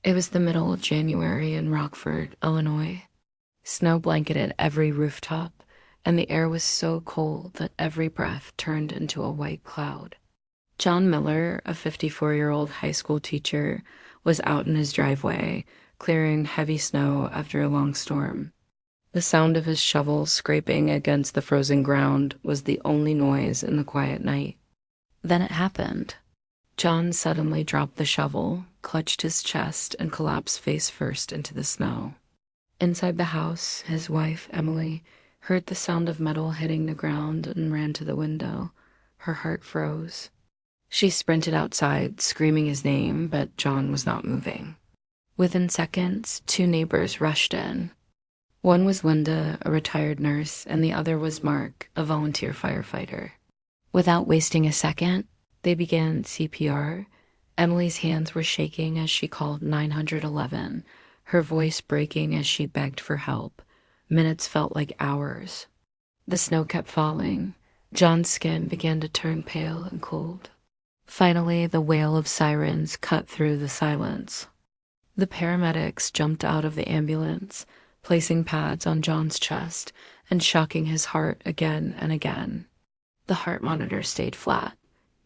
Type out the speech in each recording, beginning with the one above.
It was the middle of January in Rockford, Illinois. Snow blanketed every rooftop, and the air was so cold that every breath turned into a white cloud. John Miller, a 54-year-old high school teacher, was out in his driveway, clearing heavy snow after a long storm. The sound of his shovel scraping against the frozen ground was the only noise in the quiet night. Then it happened. John suddenly dropped the shovel, clutched his chest, and collapsed face first into the snow. Inside the house, his wife, Emily, heard the sound of metal hitting the ground and ran to the window. Her heart froze. She sprinted outside, screaming his name, but John was not moving. Within seconds, two neighbors rushed in. One was Linda, a retired nurse, and the other was Mark, a volunteer firefighter. Without wasting a second, they began CPR. Emily's hands were shaking as she called 911, her voice breaking as she begged for help. Minutes felt like hours. The snow kept falling. John's skin began to turn pale and cold. Finally, the wail of sirens cut through the silence. The paramedics jumped out of the ambulance, placing pads on John's chest and shocking his heart again and again. The heart monitor stayed flat.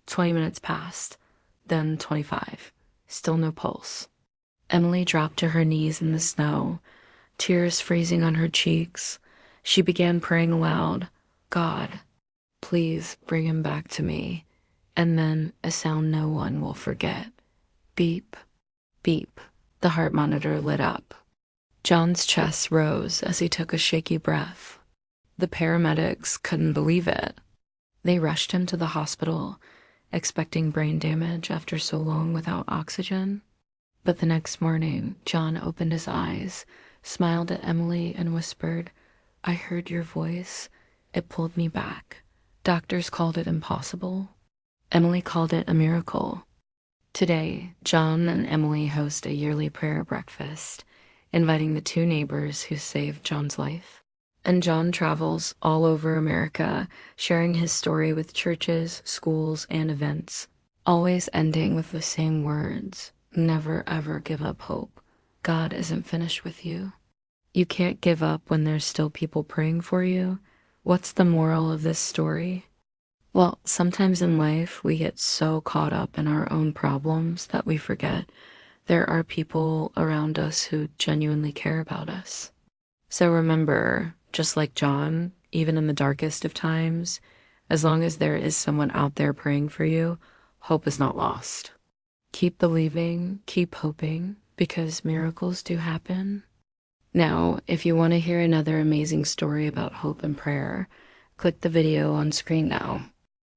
20 minutes passed, then 25. Still no pulse. Emily dropped to her knees in the snow, tears freezing on her cheeks. She began praying aloud, "God, please bring him back to me." And then a sound no one will forget. Beep, beep. The heart monitor lit up. John's chest rose as he took a shaky breath. The paramedics couldn't believe it. They rushed him to the hospital, expecting brain damage after so long without oxygen. But the next morning, John opened his eyes, smiled at Emily, and whispered, "I heard your voice. It pulled me back. Doctors called it impossible. Emily called it a miracle." Today, John and Emily host a yearly prayer breakfast, inviting the two neighbors who saved John's life. And John travels all over America, sharing his story with churches, schools, and events, always ending with the same words: never ever give up hope. God isn't finished with you. You can't give up when there's still people praying for you. What's the moral of this story? Well, sometimes in life, we get so caught up in our own problems that we forget there are people around us who genuinely care about us. So remember, just like John, even in the darkest of times, as long as there is someone out there praying for you, hope is not lost. Keep believing, keep hoping, because miracles do happen. Now, if you want to hear another amazing story about hope and prayer, click the video on screen now.